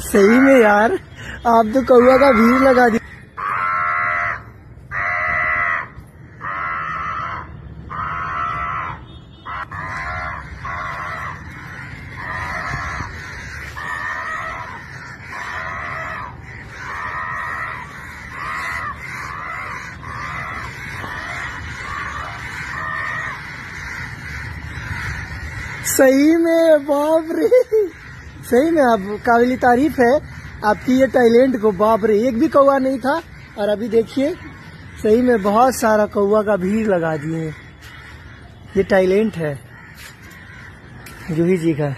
सही में यार, आप तो कौवा का भीड़ लगा दी। सही में बाप रे, सही में आप काबिल तारीफ है आपकी ये टैलेंट को। बाप रे, एक भी कौवा नहीं था और अभी देखिए सही में बहुत सारा कौवा का भीड़ लगा दिए। ये टैलेंट है जूही जी का।